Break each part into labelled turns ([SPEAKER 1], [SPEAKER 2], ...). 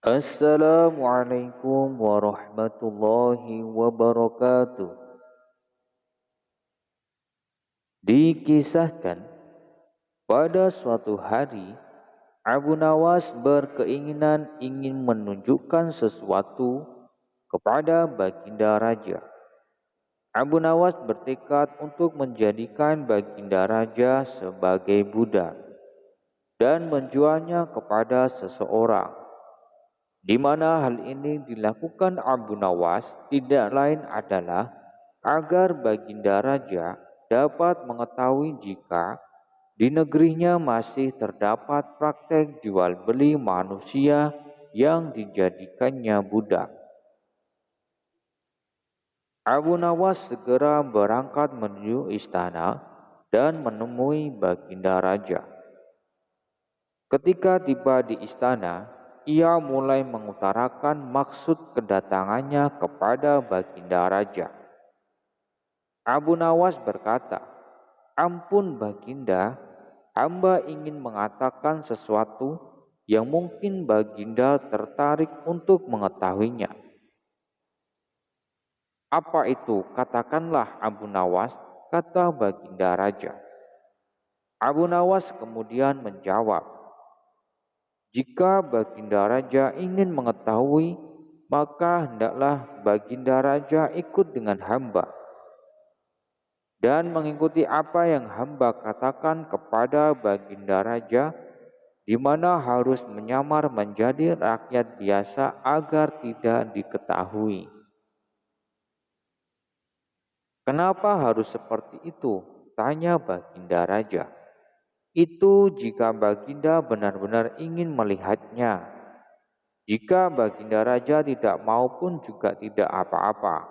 [SPEAKER 1] Assalamualaikum warahmatullahi wabarakatuh. Dikisahkan, pada suatu hari, Abu Nawas berkeinginan ingin menunjukkan sesuatu kepada Baginda Raja. Abu Nawas bertekad untuk menjadikan Baginda Raja sebagai budak dan menjualnya kepada seseorang, di mana hal ini dilakukan Abu Nawas tidak lain adalah agar Baginda Raja dapat mengetahui jika di negerinya masih terdapat praktek jual beli manusia yang dijadikannya budak. Abu Nawas segera berangkat menuju istana dan menemui Baginda Raja. Ketika tiba di istana, ia mulai mengutarakan maksud kedatangannya kepada Baginda Raja. Abu Nawas berkata, "Ampun Baginda, hamba ingin mengatakan sesuatu yang mungkin Baginda tertarik untuk mengetahuinya." "Apa itu? Katakanlah Abu Nawas," kata Baginda Raja. Abu Nawas kemudian menjawab, "Jika Baginda Raja ingin mengetahui, maka hendaklah Baginda Raja ikut dengan hamba dan mengikuti apa yang hamba katakan kepada Baginda Raja, di mana harus menyamar menjadi rakyat biasa agar tidak diketahui." "Kenapa harus seperti itu?" tanya Baginda Raja. "Itu jika Baginda benar-benar ingin melihatnya. Jika Baginda Raja tidak mau pun juga tidak apa-apa."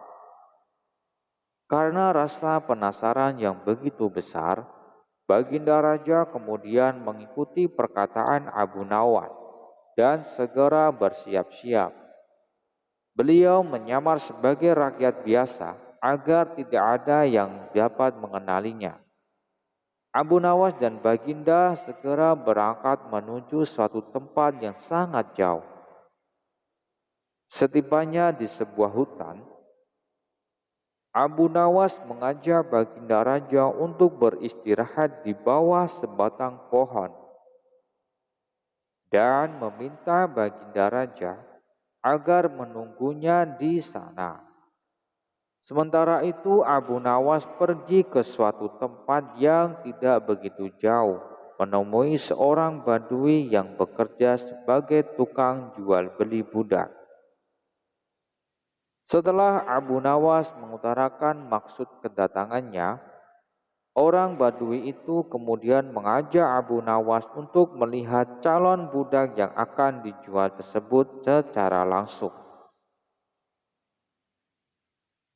[SPEAKER 1] Karena rasa penasaran yang begitu besar, Baginda Raja kemudian mengikuti perkataan Abu Nawas dan segera bersiap-siap. Beliau menyamar sebagai rakyat biasa agar tidak ada yang dapat mengenalinya. Abu Nawas dan Baginda segera berangkat menuju suatu tempat yang sangat jauh. Setibanya di sebuah hutan, Abu Nawas mengajak Baginda Raja untuk beristirahat di bawah sebatang pohon dan meminta Baginda Raja agar menunggunya di sana. Sementara itu Abu Nawas pergi ke suatu tempat yang tidak begitu jauh, menemui seorang Badui yang bekerja sebagai tukang jual beli budak. Setelah Abu Nawas mengutarakan maksud kedatangannya, orang Badui itu kemudian mengajak Abu Nawas untuk melihat calon budak yang akan dijual tersebut secara langsung.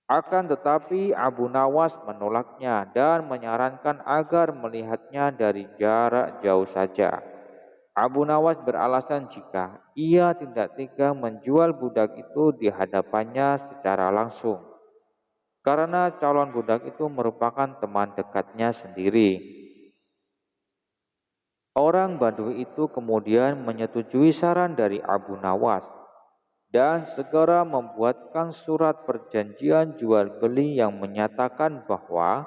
[SPEAKER 1] Akan tetapi Abu Nawas menolaknya dan menyarankan agar melihatnya dari jarak jauh saja. Abu Nawas beralasan jika ia tidak tega menjual budak itu di hadapannya secara langsung, karena calon budak itu merupakan teman dekatnya sendiri. Orang Badui itu kemudian menyetujui saran dari Abu Nawas dan segera membuatkan surat perjanjian jual beli yang menyatakan bahwa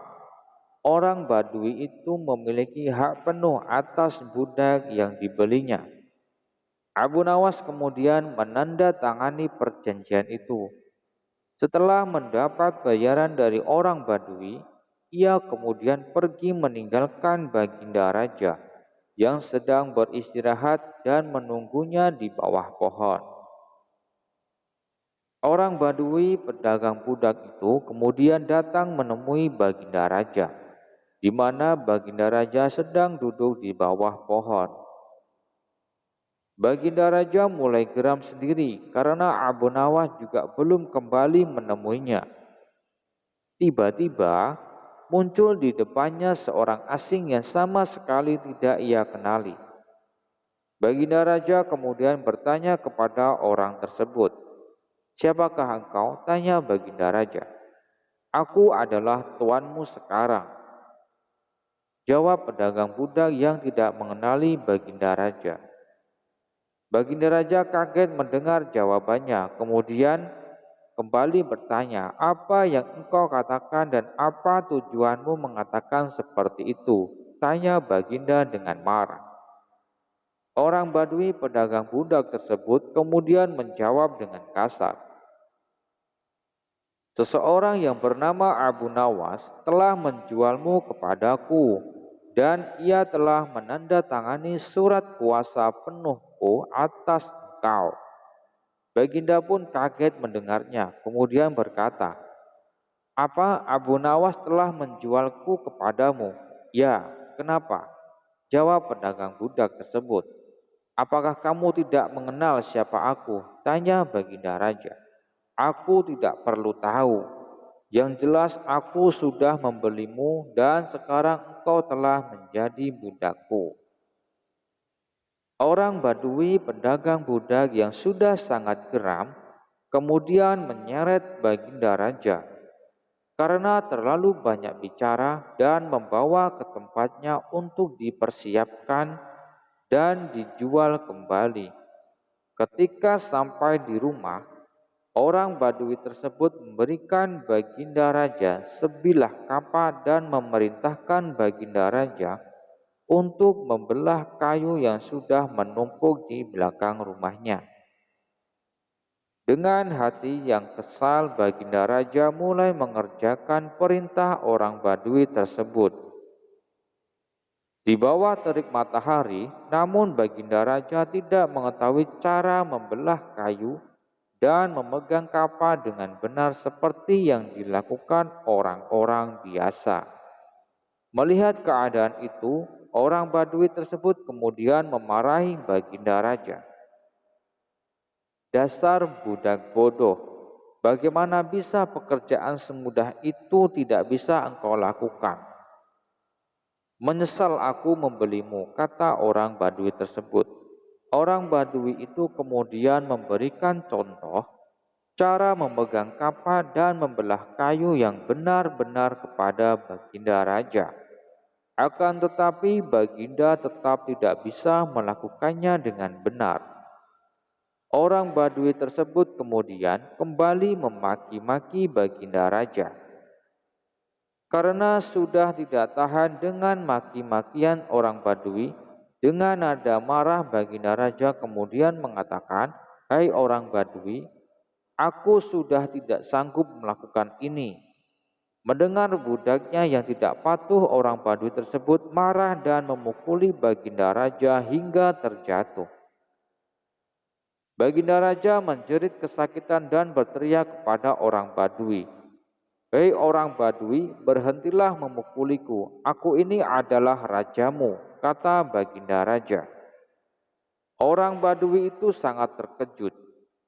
[SPEAKER 1] orang Badui itu memiliki hak penuh atas budak yang dibelinya. Abu Nawas kemudian menandatangani perjanjian itu. Setelah mendapat bayaran dari orang Badui, ia kemudian pergi meninggalkan Baginda Raja yang sedang beristirahat dan menunggunya di bawah pohon. Orang Badui pedagang budak itu kemudian datang menemui Baginda Raja, di mana Baginda Raja sedang duduk di bawah pohon. Baginda Raja mulai geram sendiri karena Abu Nawas juga belum kembali menemuinya. Tiba-tiba muncul di depannya seorang asing yang sama sekali tidak ia kenali. Baginda Raja kemudian bertanya kepada orang tersebut, "Siapakah engkau?" tanya Baginda Raja. "Aku adalah tuanmu sekarang," jawab pedagang budak yang tidak mengenali Baginda Raja. Baginda Raja kaget mendengar jawabannya, kemudian kembali bertanya, "Apa yang engkau katakan dan apa tujuanmu mengatakan seperti itu?" tanya Baginda dengan marah. Orang Badui pedagang budak tersebut kemudian menjawab dengan kasar, "Seseorang yang bernama Abu Nawas telah menjualmu kepadaku, dan ia telah menandatangani surat kuasa penuhku atas engkau." Baginda pun kaget mendengarnya, kemudian berkata, "Apa Abu Nawas telah menjualku kepadamu?" "Ya, kenapa?" jawab pedagang budak tersebut. "Apakah kamu tidak mengenal siapa aku?" tanya Baginda Raja. "Aku tidak perlu tahu. Yang jelas aku sudah membelimu dan sekarang engkau telah menjadi budakku." Orang Badui pedagang budak yang sudah sangat geram kemudian menyeret Baginda Raja karena terlalu banyak bicara dan membawa ke tempatnya untuk dipersiapkan dan dijual kembali. Ketika sampai di rumah, orang Badui tersebut memberikan Baginda Raja sebilah kapak dan memerintahkan Baginda Raja untuk membelah kayu yang sudah menumpuk di belakang rumahnya. Dengan hati yang kesal, Baginda Raja mulai mengerjakan perintah orang Badui tersebut. Di bawah terik matahari, namun Baginda Raja tidak mengetahui cara membelah kayu dan memegang kapak dengan benar seperti yang dilakukan orang-orang biasa. Melihat keadaan itu, orang Badui tersebut kemudian memarahi Baginda Raja. "Dasar budak bodoh, bagaimana bisa pekerjaan semudah itu tidak bisa engkau lakukan?" "Menyesal aku membelimu," kata orang Badui tersebut. Orang Badui itu kemudian memberikan contoh cara memegang kapak dan membelah kayu yang benar-benar kepada Baginda Raja. Akan tetapi Baginda tetap tidak bisa melakukannya dengan benar. Orang Badui tersebut kemudian kembali memaki-maki Baginda Raja. Karena sudah tidak tahan dengan maki-makian orang Badui, dengan nada marah Baginda Raja kemudian mengatakan, "Hai orang Badui, aku sudah tidak sanggup melakukan ini." Mendengar budaknya yang tidak patuh, orang Badui tersebut marah dan memukuli Baginda Raja hingga terjatuh. Baginda Raja menjerit kesakitan dan berteriak kepada orang Badui, "Hei orang Badui, berhentilah memukuliku. Aku ini adalah rajamu," kata Baginda Raja. Orang Badui itu sangat terkejut.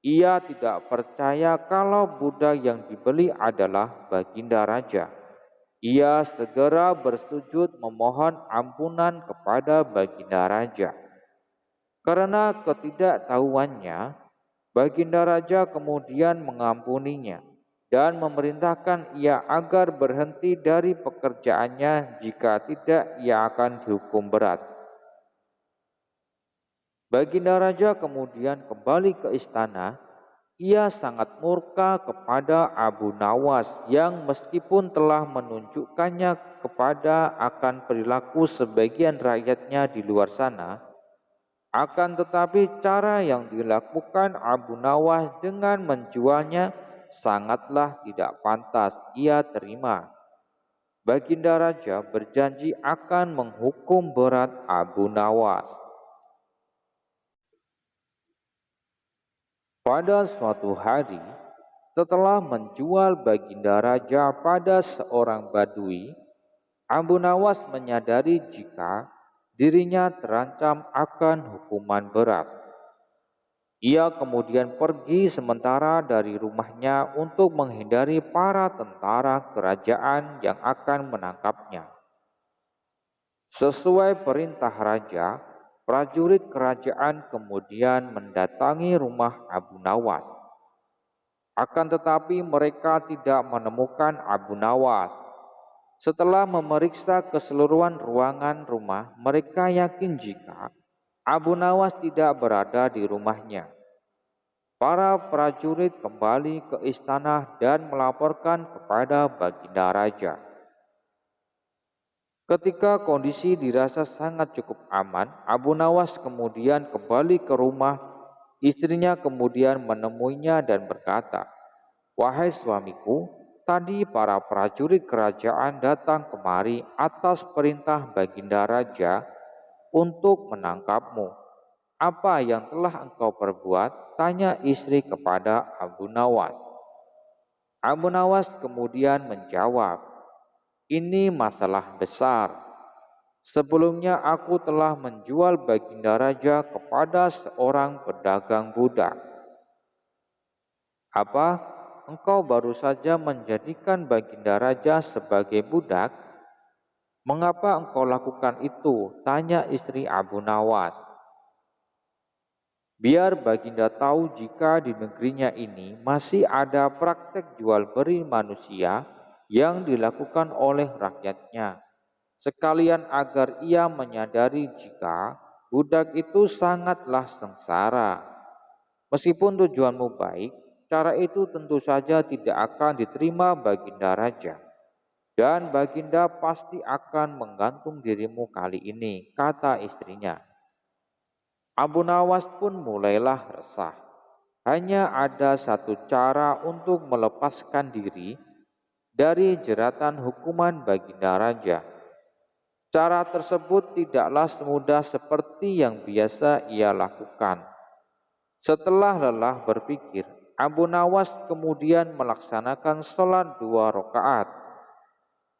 [SPEAKER 1] Ia tidak percaya kalau budak yang dibeli adalah Baginda Raja. Ia segera bersujud memohon ampunan kepada Baginda Raja. Karena ketidaktahuannya, Baginda Raja kemudian mengampuninya dan memerintahkan ia agar berhenti dari pekerjaannya, jika tidak ia akan dihukum berat. Baginda Raja kemudian kembali ke istana. Ia sangat murka kepada Abu Nawas yang meskipun telah menunjukkannya kepada akan perilaku sebagian rakyatnya di luar sana, akan tetapi cara yang dilakukan Abu Nawas dengan menjualnya sangatlah tidak pantas ia terima. Baginda Raja berjanji akan menghukum berat Abu Nawas. Pada suatu hari, setelah menjual Baginda Raja pada seorang Badui, Abu Nawas menyadari jika dirinya terancam akan hukuman berat. Ia kemudian pergi sementara dari rumahnya untuk menghindari para tentara kerajaan yang akan menangkapnya. Sesuai perintah raja, prajurit kerajaan kemudian mendatangi rumah Abu Nawas. Akan tetapi mereka tidak menemukan Abu Nawas. Setelah memeriksa keseluruhan ruangan rumah, mereka yakin jika Abu Nawas tidak berada di rumahnya. Para prajurit kembali ke istana dan melaporkan kepada Baginda Raja. Ketika kondisi dirasa sangat cukup aman, Abu Nawas kemudian kembali ke rumah. Istrinya kemudian menemuinya dan berkata, "Wahai suamiku, tadi para prajurit kerajaan datang kemari atas perintah Baginda Raja untuk menangkapmu. Apa yang telah engkau perbuat?" tanya istri kepada Abu Nawas. Abu Nawas kemudian menjawab, "Ini masalah besar. Sebelumnya aku telah menjual Baginda Raja kepada seorang pedagang budak." "Apa? Engkau baru saja menjadikan Baginda Raja sebagai budak? Mengapa engkau lakukan itu?" tanya istri Abu Nawas. "Biar Baginda tahu jika di negerinya ini masih ada praktek jual beli manusia yang dilakukan oleh rakyatnya. Sekalian agar ia menyadari jika budak itu sangatlah sengsara. Meskipun tujuanmu baik, cara itu tentu saja tidak akan diterima Baginda Raja. Dan Baginda pasti akan menggantung dirimu kali ini," kata istrinya. Abu Nawas pun mulailah resah. Hanya ada satu cara untuk melepaskan diri dari jeratan hukuman Baginda Raja. Cara tersebut tidaklah semudah seperti yang biasa ia lakukan. Setelah lelah berpikir, Abu Nawas kemudian melaksanakan sholat 2 rakaat.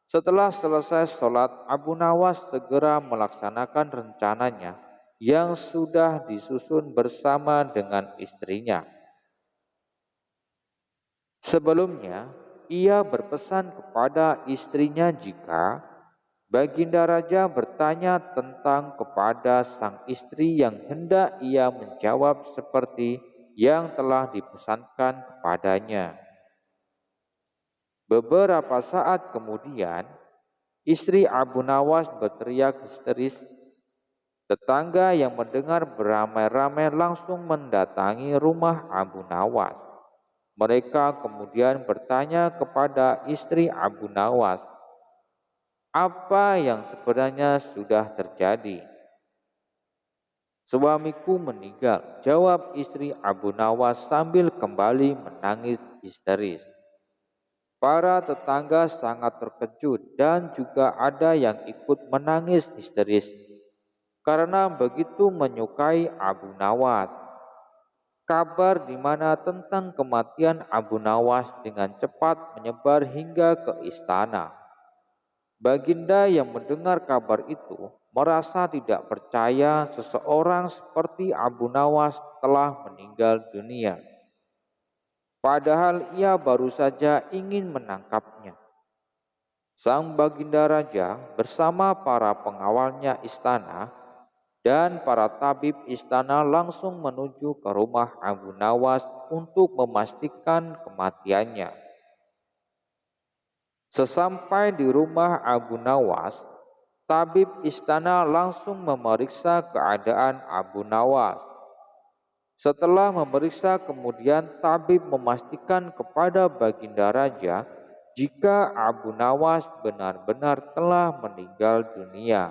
[SPEAKER 1] Setelah selesai sholat, Abu Nawas segera melaksanakan rencananya yang sudah disusun bersama dengan istrinya. Sebelumnya, ia berpesan kepada istrinya jika Baginda Raja bertanya tentang kepada sang istri yang hendak ia menjawab seperti yang telah dipesankan kepadanya. Beberapa saat kemudian, istri Abu Nawas berteriak histeris. Tetangga yang mendengar beramai-ramai langsung mendatangi rumah Abu Nawas. Mereka kemudian bertanya kepada istri Abu Nawas, "Apa yang sebenarnya sudah terjadi?" "Suamiku meninggal," jawab istri Abu Nawas sambil kembali menangis histeris. Para tetangga sangat terkejut dan juga ada yang ikut menangis histeris karena begitu menyukai Abu Nawas. Kabar di mana tentang kematian Abu Nawas dengan cepat menyebar hingga ke istana. Baginda yang mendengar kabar itu merasa tidak percaya seseorang seperti Abu Nawas telah meninggal dunia. Padahal ia baru saja ingin menangkapnya. Sang Baginda Raja bersama para pengawalnya istana dan para tabib istana langsung menuju ke rumah Abu Nawas untuk memastikan kematiannya. Sesampai di rumah Abu Nawas, tabib istana langsung memeriksa keadaan Abu Nawas. Setelah memeriksa, kemudian tabib memastikan kepada Baginda Raja jika Abu Nawas benar-benar telah meninggal dunia.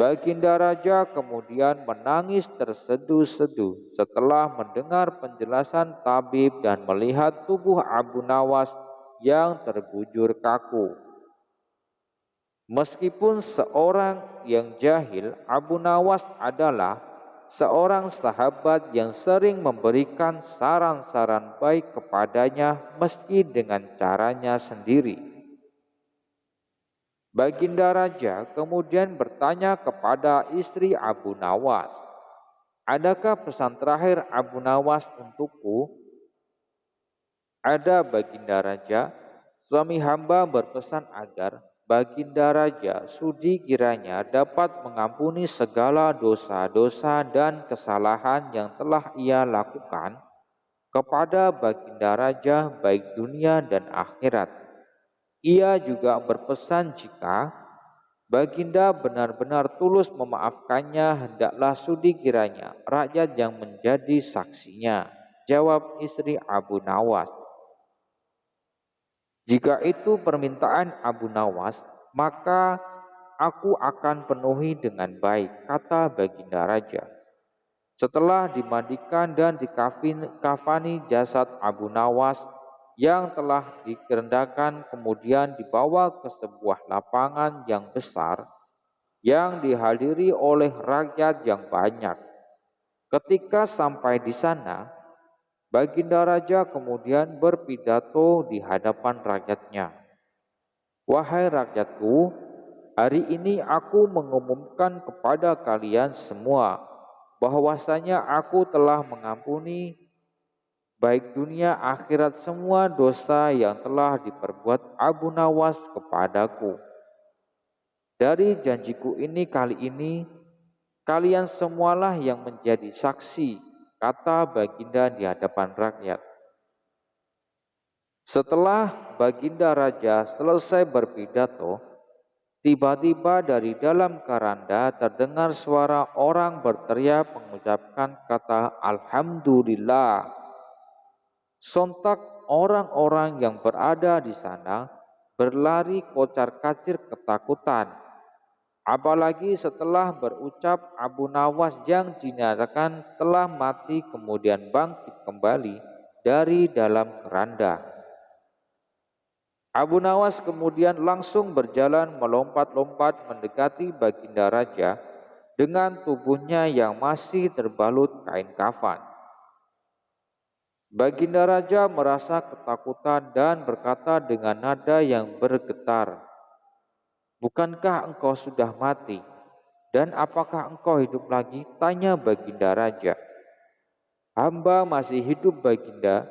[SPEAKER 1] Baginda Raja kemudian menangis terseduh-seduh setelah mendengar penjelasan tabib dan melihat tubuh Abu Nawas yang terbujur kaku. Meskipun seorang yang jahil, Abu Nawas adalah seorang sahabat yang sering memberikan saran-saran baik kepadanya meski dengan caranya sendiri. Baginda Raja kemudian bertanya kepada istri Abu Nawas, "Adakah pesan terakhir Abu Nawas untukku?" "Ada, Baginda Raja. Suami hamba berpesan agar Baginda Raja sudi kiranya dapat mengampuni segala dosa-dosa dan kesalahan yang telah ia lakukan kepada Baginda Raja baik dunia dan akhirat. Ia juga berpesan jika Baginda benar-benar tulus memaafkannya, hendaklah sudi kiranya rakyat yang menjadi saksinya. Jawab istri Abu Nawas, jika itu permintaan Abu Nawas, maka aku akan penuhi dengan baik, kata Baginda Raja. Setelah dimandikan dan dikafani jasad Abu Nawas yang telah dikerendakan, kemudian dibawa ke sebuah lapangan yang besar yang dihadiri oleh rakyat yang banyak. Ketika sampai di sana, Baginda Raja kemudian berpidato di hadapan rakyatnya. Wahai rakyatku, hari ini aku mengumumkan kepada kalian semua bahwasanya aku telah mengampuni baik dunia akhirat semua dosa yang telah diperbuat Abu Nawas kepadaku. Dari janjiku ini kali ini, kalian semualah yang menjadi saksi, kata Baginda di hadapan rakyat. Setelah Baginda Raja selesai berpidato, tiba-tiba dari dalam keranda terdengar suara orang berteriak mengucapkan kata Alhamdulillah. Sontak orang-orang yang berada di sana berlari kocar-kacir ketakutan. Apalagi setelah berucap Abu Nawas yang dinyatakan telah mati kemudian bangkit kembali dari dalam keranda. Abu Nawas kemudian langsung berjalan melompat-lompat mendekati Baginda Raja dengan tubuhnya yang masih terbalut kain kafan. Baginda Raja merasa ketakutan dan berkata dengan nada yang bergetar, "Bukankah engkau sudah mati? Dan apakah engkau hidup lagi?" tanya Baginda Raja. "Hamba masih hidup Baginda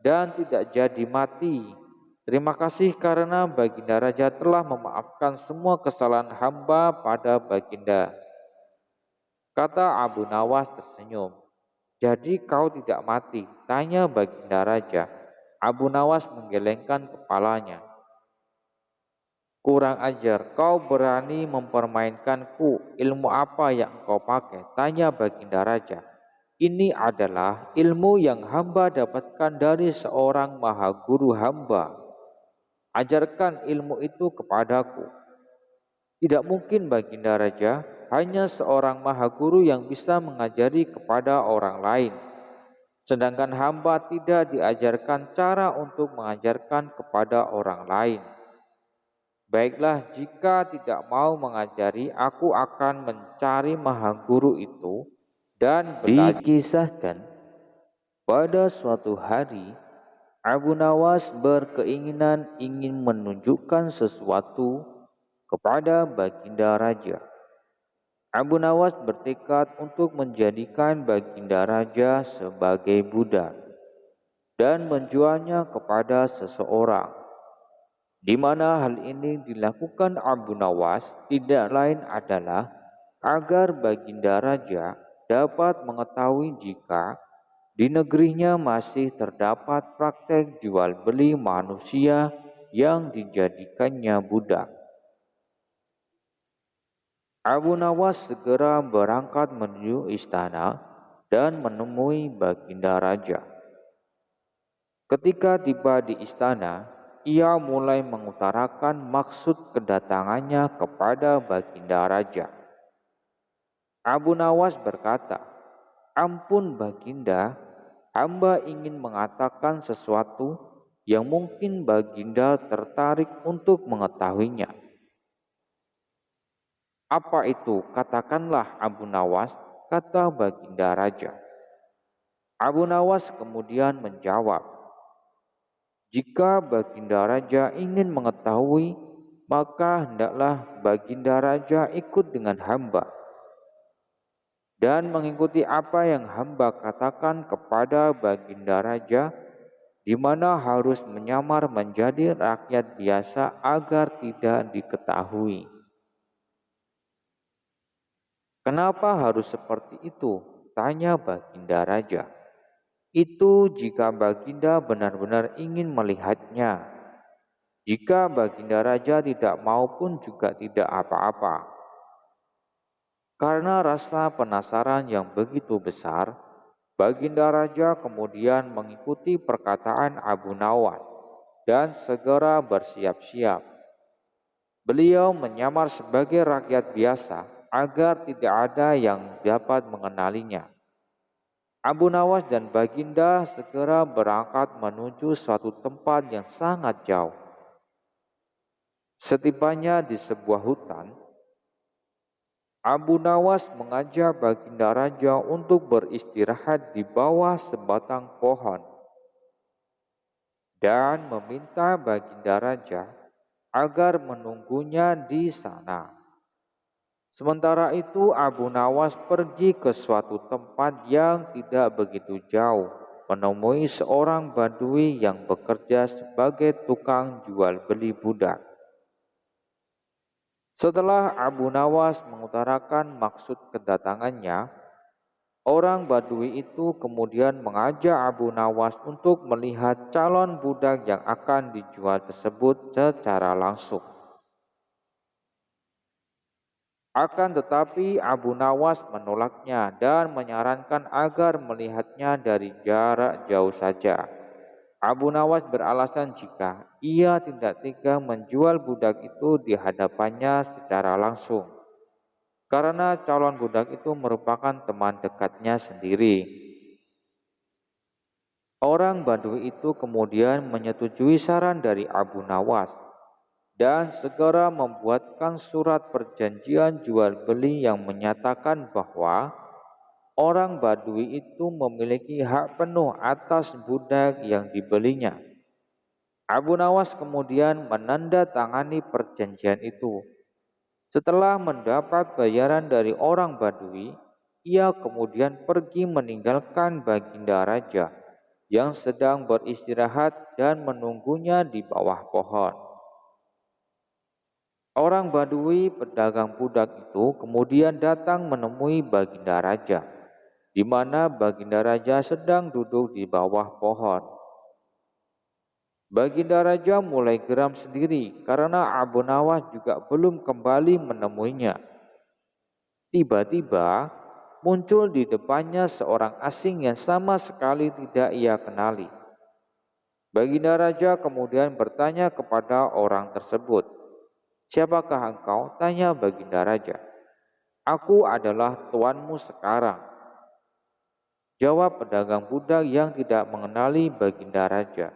[SPEAKER 1] dan tidak jadi mati. Terima kasih karena Baginda Raja telah memaafkan semua kesalahan hamba pada Baginda," kata Abu Nawas tersenyum. "Jadi kau tidak mati?" tanya Baginda Raja. Abu Nawas menggelengkan kepalanya. "Kurang ajar, kau berani mempermainkanku. Ilmu apa yang kau pakai?" tanya Baginda Raja. "Ini adalah ilmu yang hamba dapatkan dari seorang maha guru hamba. Ajarkan ilmu itu kepadaku." "Tidak mungkin Baginda Raja, hanya seorang maha guru yang bisa mengajari kepada orang lain. Sedangkan hamba tidak diajarkan cara untuk mengajarkan kepada orang lain." "Baiklah, jika tidak mau mengajari, aku akan mencari maha guru itu dan belajar." Dikisahkan pada suatu hari, Abu Nawas berkeinginan ingin menunjukkan sesuatu kepada Baginda Raja. Abu Nawas bertekad untuk menjadikan Baginda Raja sebagai budak dan menjualnya kepada seseorang. Di mana hal ini dilakukan Abu Nawas tidak lain adalah agar Baginda Raja dapat mengetahui jika di negerinya masih terdapat praktek jual beli manusia yang dijadikannya budak. Abu Nawas segera berangkat menuju istana dan menemui Baginda Raja. Ketika tiba di istana, ia mulai mengutarakan maksud kedatangannya kepada Baginda Raja. Abu Nawas berkata, "Ampun Baginda, hamba ingin mengatakan sesuatu yang mungkin Baginda tertarik untuk mengetahuinya." "Apa itu? Katakanlah Abu Nawas," kata Baginda Raja. Abu Nawas kemudian menjawab, "Jika Baginda Raja ingin mengetahui, maka hendaklah Baginda Raja ikut dengan hamba dan mengikuti apa yang hamba katakan kepada Baginda Raja, di mana harus menyamar menjadi rakyat biasa agar tidak diketahui." "Kenapa harus seperti itu?" tanya Baginda Raja. "Itu jika Baginda benar-benar ingin melihatnya." Jika Baginda Raja tidak mau pun juga tidak apa-apa. Karena rasa penasaran yang begitu besar, Baginda Raja kemudian mengikuti perkataan Abu Nawas dan segera bersiap-siap. Beliau menyamar sebagai rakyat biasa agar tidak ada yang dapat mengenalinya. Abu Nawas dan Baginda segera berangkat menuju suatu tempat yang sangat jauh. Setibanya di sebuah hutan, Abu Nawas mengajak Baginda Raja untuk beristirahat di bawah sebatang pohon dan meminta Baginda Raja agar menunggunya di sana. Sementara itu Abu Nawas pergi ke suatu tempat yang tidak begitu jauh, menemui seorang badui yang bekerja sebagai tukang jual beli budak. Setelah Abu Nawas mengutarakan maksud kedatangannya, orang badui itu kemudian mengajak Abu Nawas untuk melihat calon budak yang akan dijual tersebut secara langsung. Akan tetapi Abu Nawas menolaknya dan menyarankan agar melihatnya dari jarak jauh saja. Abu Nawas beralasan jika ia tidak tega menjual budak itu di hadapannya secara langsung, karena calon budak itu merupakan teman dekatnya sendiri. Orang Badui itu kemudian menyetujui saran dari Abu Nawas dan segera membuatkan surat perjanjian jual beli yang menyatakan bahwa orang Badui itu memiliki hak penuh atas budak yang dibelinya. Abu Nawas kemudian menandatangani perjanjian itu. Setelah mendapat bayaran dari orang Badui, ia kemudian pergi meninggalkan Baginda Raja yang sedang beristirahat dan menunggunya di bawah pohon. Orang Badui pedagang budak itu kemudian datang menemui Baginda Raja, di mana Baginda Raja sedang duduk di bawah pohon. Baginda Raja mulai geram sendiri karena Abu Nawas juga belum kembali menemuinya. Tiba-tiba muncul di depannya seorang asing yang sama sekali tidak ia kenali. Baginda Raja kemudian bertanya kepada orang tersebut, "Siapakah engkau?" tanya Baginda Raja. "Aku adalah tuanmu sekarang," jawab pedagang budak yang tidak mengenali Baginda Raja.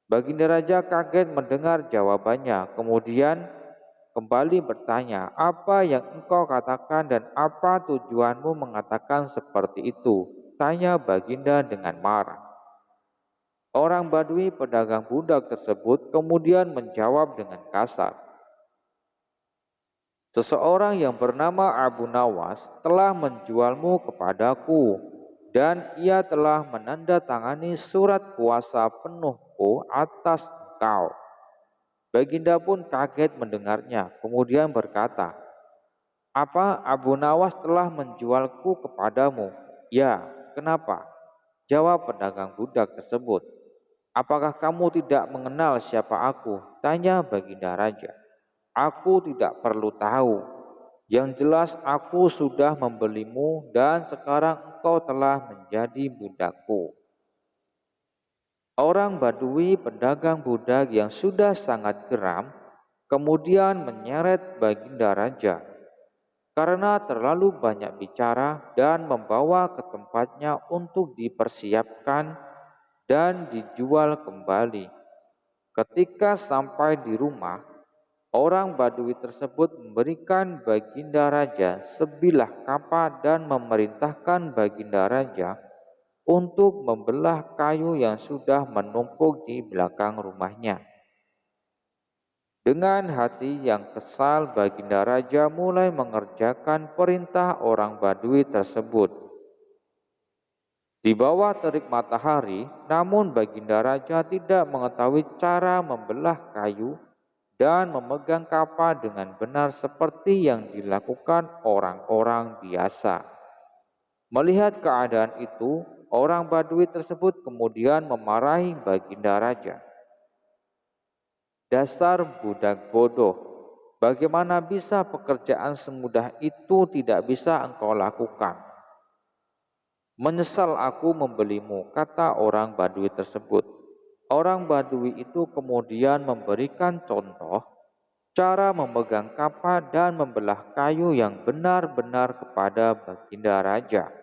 [SPEAKER 1] Baginda Raja kaget mendengar jawabannya, kemudian kembali bertanya, "Apa yang engkau katakan dan apa tujuanmu mengatakan seperti itu?" tanya Baginda dengan marah. Orang Badui pedagang budak tersebut kemudian menjawab dengan kasar, "Seseorang yang bernama Abu Nawas telah menjualmu kepadaku dan ia telah menandatangani surat kuasa penuhku atas engkau." Baginda pun kaget mendengarnya, kemudian berkata, "Apa Abu Nawas telah menjualku kepadamu?" "Ya, kenapa?" jawab pedagang budak tersebut. "Apakah kamu tidak mengenal siapa aku?" tanya Baginda Raja. "Aku tidak perlu tahu. Yang jelas aku sudah membelimu dan sekarang engkau telah menjadi budakku." Orang Badui pedagang budak yang sudah sangat geram kemudian menyeret Baginda Raja karena terlalu banyak bicara dan membawa ke tempatnya untuk dipersiapkan dan dijual kembali. Ketika sampai di rumah, orang Badui tersebut memberikan Baginda Raja sebilah kapak dan memerintahkan Baginda Raja untuk membelah kayu yang sudah menumpuk di belakang rumahnya. Dengan hati yang kesal, Baginda Raja mulai mengerjakan perintah orang Badui tersebut. Di bawah terik matahari, namun Baginda Raja tidak mengetahui cara membelah kayu dan memegang kapak dengan benar seperti yang dilakukan orang-orang biasa. Melihat keadaan itu, orang Badui tersebut kemudian memarahi Baginda Raja. "Dasar budak bodoh, bagaimana bisa pekerjaan semudah itu tidak bisa engkau lakukan? Menyesal aku membelimu," kata orang Badui tersebut. Orang Badui itu kemudian memberikan contoh cara memegang kapak dan membelah kayu yang benar-benar kepada Baginda Raja.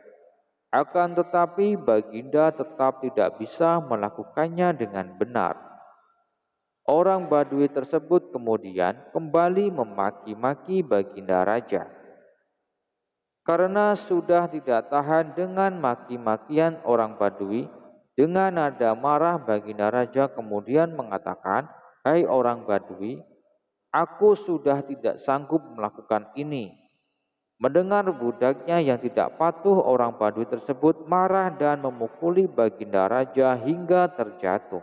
[SPEAKER 1] Akan tetapi Baginda tetap tidak bisa melakukannya dengan benar. Orang Badui tersebut kemudian kembali memaki-maki Baginda Raja. Karena sudah tidak tahan dengan maki-makian orang Badui, dengan nada marah Baginda Raja kemudian mengatakan, "Hai orang Badui, aku sudah tidak sanggup melakukan ini." Mendengar budaknya yang tidak patuh, orang Badui tersebut marah dan memukuli Baginda Raja hingga terjatuh.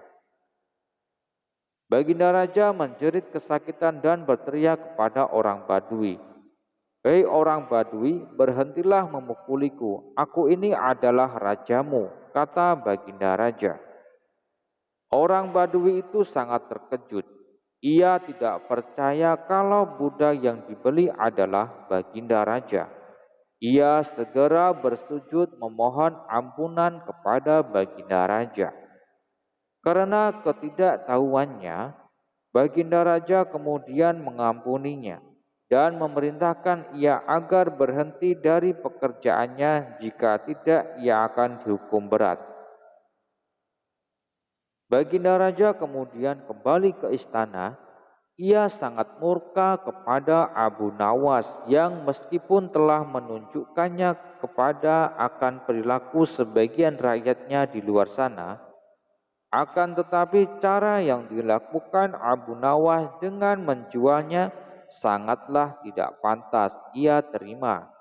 [SPEAKER 1] Baginda Raja menjerit kesakitan dan berteriak kepada orang Badui, "Hei orang Badui, berhentilah memukuliku. Aku ini adalah rajamu," kata Baginda Raja. Orang Badui itu sangat terkejut. Ia tidak percaya kalau budak yang dibeli adalah Baginda Raja. Ia segera bersujud memohon ampunan kepada Baginda Raja. Karena ketidaktahuannya, Baginda Raja kemudian mengampuninya dan memerintahkan ia agar berhenti dari pekerjaannya, jika tidak ia akan dihukum berat. Baginda Raja kemudian kembali ke istana. Ia sangat murka kepada Abu Nawas yang meskipun telah menunjukkannya kepada akan perilaku sebagian rakyatnya di luar sana, akan tetapi cara yang dilakukan Abu Nawas dengan menjualnya sangatlah tidak pantas ia terima.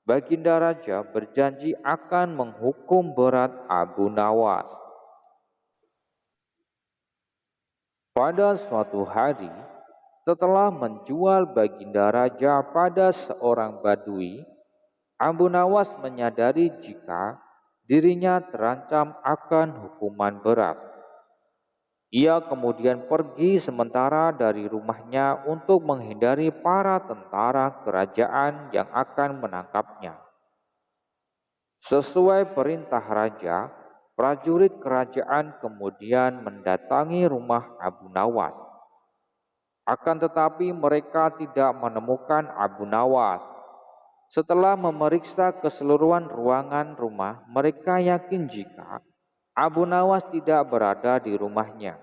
[SPEAKER 1] Baginda Raja berjanji akan menghukum berat Abu Nawas. Pada suatu hari, setelah menjual Baginda Raja pada seorang Badui, Abu Nawas menyadari jika dirinya terancam akan hukuman berat. Ia kemudian pergi sementara dari rumahnya untuk menghindari para tentara kerajaan yang akan menangkapnya. Sesuai perintah raja, prajurit kerajaan kemudian mendatangi rumah Abu Nawas. Akan tetapi mereka tidak menemukan Abu Nawas. Setelah memeriksa keseluruhan ruangan rumah, mereka yakin jika Abu Nawas tidak berada di rumahnya.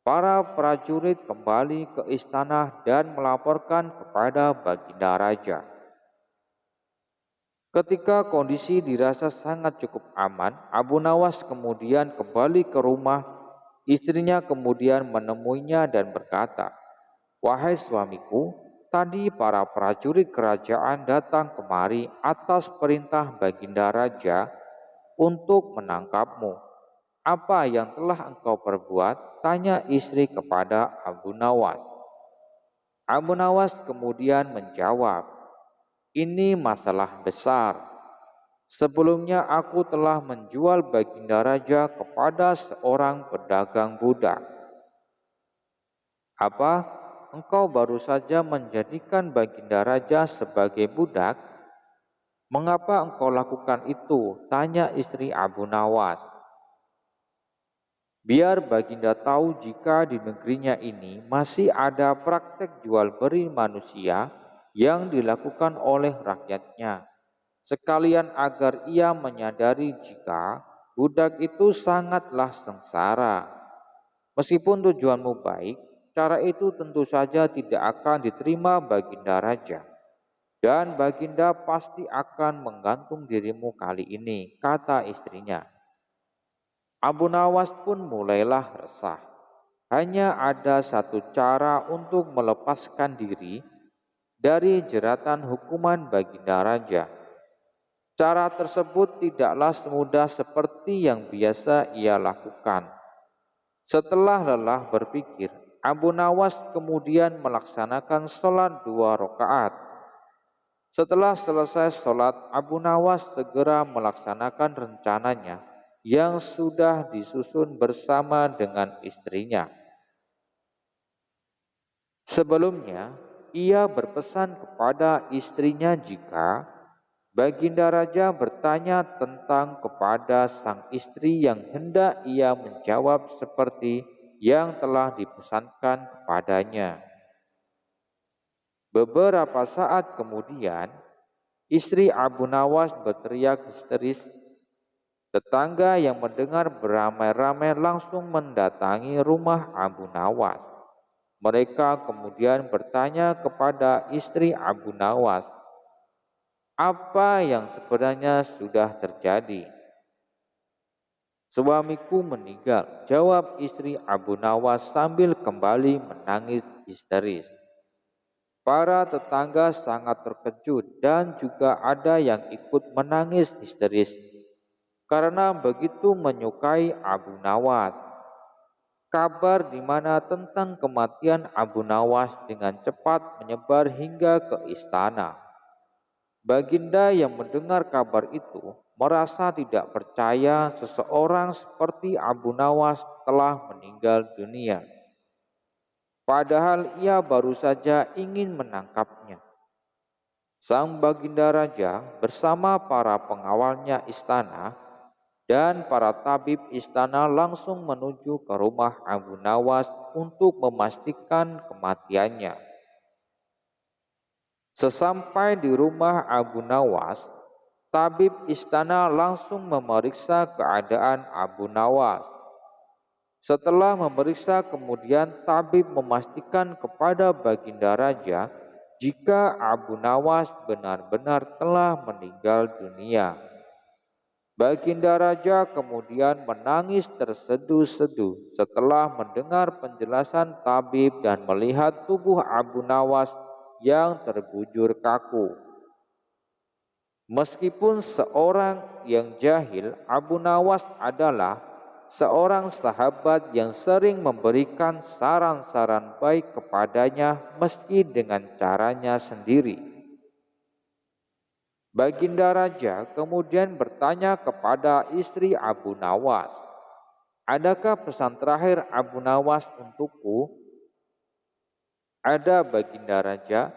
[SPEAKER 1] Para prajurit kembali ke istana dan melaporkan kepada Baginda Raja. Ketika kondisi dirasa sangat cukup aman, Abu Nawas kemudian kembali ke rumah. Istrinya kemudian menemuinya dan berkata, "Wahai suamiku, tadi para prajurit kerajaan datang kemari atas perintah Baginda Raja untuk menangkapmu. Apa yang telah engkau perbuat?" tanya istri kepada Abu Nawas. Abu Nawas kemudian menjawab, "Ini masalah besar. Sebelumnya aku telah menjual Baginda Raja kepada seorang pedagang budak." "Apa? Engkau baru saja menjadikan Baginda Raja sebagai budak? Mengapa engkau lakukan itu?" tanya istri Abu Nawas. "Biar Baginda tahu jika di negerinya ini masih ada praktek jual beli manusia yang dilakukan oleh rakyatnya. Sekalian agar ia menyadari jika budak itu sangatlah sengsara. Meskipun tujuanmu baik, cara itu tentu saja tidak akan diterima Baginda Raja. Dan Baginda pasti akan menggantung dirimu kali ini," kata istrinya. Abu Nawas pun mulailah resah. Hanya ada satu cara untuk melepaskan diri dari jeratan hukuman Baginda Raja. Cara tersebut tidaklah semudah seperti yang biasa ia lakukan. Setelah lelah berpikir, Abu Nawas kemudian melaksanakan sholat 2 rakaat. Setelah selesai sholat, Abu Nawas segera melaksanakan rencananya yang sudah disusun bersama dengan istrinya. Sebelumnya, ia berpesan kepada istrinya jika Baginda Raja bertanya tentang kepada sang istri yang hendak ia menjawab seperti yang telah dipesankan kepadanya. Beberapa saat kemudian, istri Abu Nawas berteriak histeris. Tetangga yang mendengar beramai-ramai langsung mendatangi rumah Abu Nawas. Mereka kemudian bertanya kepada istri Abu Nawas, apa yang sebenarnya sudah terjadi? Suamiku meninggal, jawab istri Abu Nawas sambil kembali menangis histeris. Para tetangga sangat terkejut dan juga ada yang ikut menangis histeris karena begitu menyukai Abu Nawas. Kabar di mana tentang kematian Abu Nawas dengan cepat menyebar hingga ke istana. Baginda yang mendengar kabar itu merasa tidak percaya seseorang seperti Abu Nawas telah meninggal dunia. Padahal ia baru saja ingin menangkapnya. Sang Baginda Raja bersama para pengawalnya istana dan para tabib istana langsung menuju ke rumah Abu Nawas untuk memastikan kematiannya. Sesampai di rumah Abu Nawas, tabib istana langsung memeriksa keadaan Abu Nawas. Setelah memeriksa, kemudian tabib memastikan kepada Baginda Raja jika Abu Nawas benar-benar telah meninggal dunia. Baginda Raja kemudian menangis terseduh-seduh setelah mendengar penjelasan tabib dan melihat tubuh Abu Nawas yang terbujur kaku. Meskipun seorang yang jahil, Abu Nawas adalah seorang sahabat yang sering memberikan saran-saran baik kepadanya meski dengan caranya sendiri. Baginda Raja kemudian bertanya kepada istri Abu Nawas, adakah pesan terakhir Abu Nawas untukku? Ada, Baginda Raja.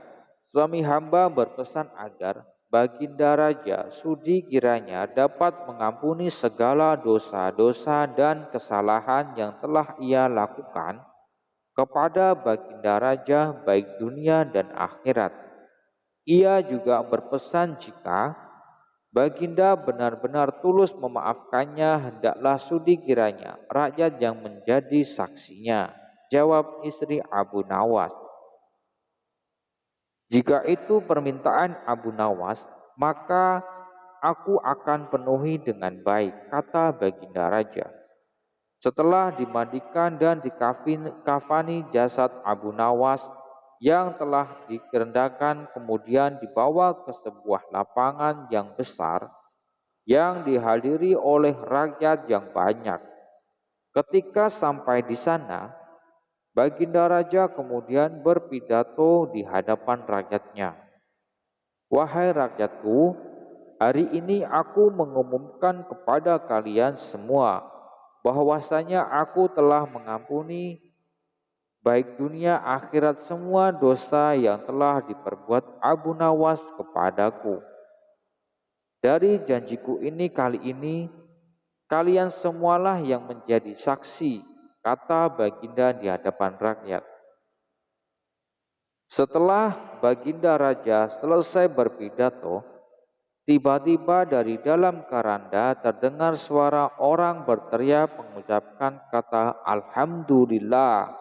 [SPEAKER 1] Suami hamba berpesan agar Baginda Raja sudi kiranya dapat mengampuni segala dosa-dosa dan kesalahan yang telah ia lakukan kepada Baginda Raja baik dunia dan akhirat. Ia juga berpesan jika Baginda benar-benar tulus memaafkannya, hendaklah sudi kiranya rakyat yang menjadi saksinya. Jawab istri Abu Nawas. Jika itu permintaan Abu Nawas, maka aku akan penuhi dengan baik, kata Baginda Raja. Setelah dimandikan dan dikafani jasad Abu Nawas yang telah dikerendahkan kemudian dibawa ke sebuah lapangan yang besar yang dihadiri oleh rakyat yang banyak. Ketika sampai di sana, Baginda Raja kemudian berpidato di hadapan rakyatnya. Wahai rakyatku, hari ini aku mengumumkan kepada kalian semua bahwasanya aku telah mengampuni baik dunia akhirat semua dosa yang telah diperbuat Abu Nawas kepadaku. Dari janjiku ini kali ini, kalian semualah yang menjadi saksi, kata Baginda di hadapan rakyat. Setelah Baginda Raja selesai berpidato, tiba-tiba dari dalam keranda terdengar suara orang berteriak mengucapkan kata Alhamdulillah.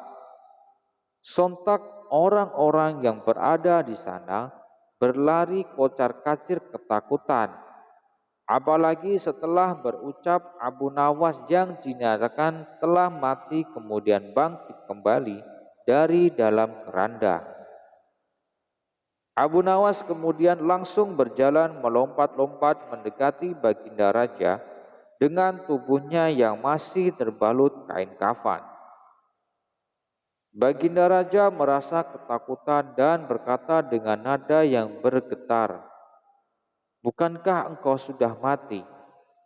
[SPEAKER 1] Sontak orang-orang yang berada di sana berlari kocar-kacir ketakutan. Apalagi setelah berucap Abu Nawas yang dinyatakan telah mati kemudian bangkit kembali dari dalam keranda. Abu Nawas kemudian langsung berjalan melompat-lompat mendekati Baginda Raja dengan tubuhnya yang masih terbalut kain kafan. Baginda Raja merasa ketakutan dan berkata dengan nada yang bergetar, bukankah engkau sudah mati?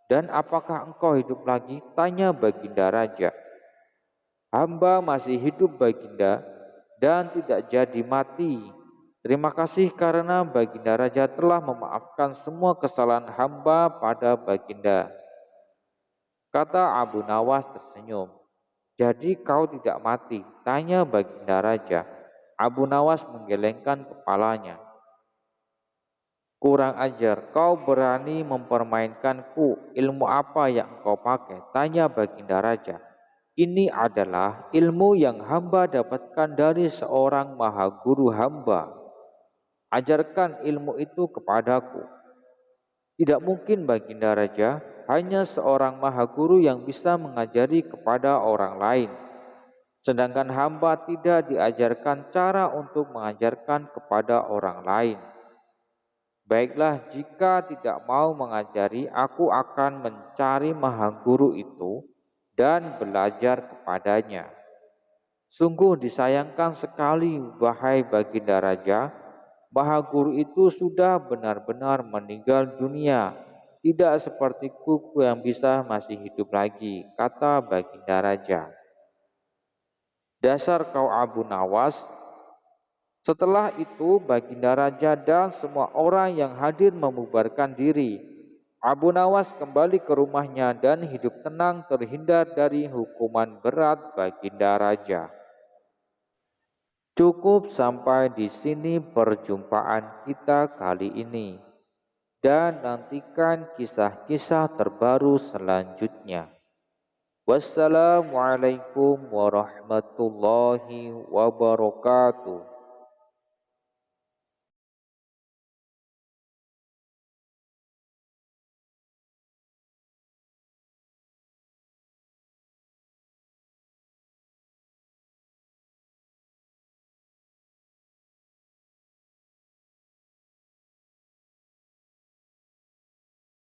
[SPEAKER 1] Dan apakah engkau hidup lagi? Tanya Baginda Raja. Hamba masih hidup, Baginda, dan tidak jadi mati. Terima kasih karena Baginda Raja telah memaafkan semua kesalahan hamba pada Baginda. Kata Abu Nawas tersenyum. Jadi kau tidak mati? Tanya Baginda Raja. Abu Nawas menggelengkan kepalanya. Kurang ajar, kau berani mempermainkanku. Ilmu apa yang kau pakai? Tanya Baginda Raja. Ini adalah ilmu yang hamba dapatkan dari seorang maha guru hamba. Ajarkan ilmu itu kepadaku. Tidak mungkin Baginda Raja, hanya seorang maha guru yang bisa mengajari kepada orang lain. Sedangkan hamba tidak diajarkan cara untuk mengajarkan kepada orang lain. Baiklah, jika tidak mau mengajari, aku akan mencari maha guru itu dan belajar kepadanya. Sungguh disayangkan sekali, wahai Baginda Raja, maha guru itu sudah benar-benar meninggal dunia. Tidak seperti kuku yang bisa masih hidup lagi, kata Baginda Raja. Dasar kau Abu Nawas. Setelah itu Baginda Raja dan semua orang yang hadir membubarkan diri. Abu Nawas kembali ke rumahnya dan hidup tenang terhindar dari hukuman berat Baginda Raja. Cukup sampai di sini perjumpaan kita kali ini. Dan nantikan kisah-kisah terbaru selanjutnya. Wassalamualaikum warahmatullahi wabarakatuh.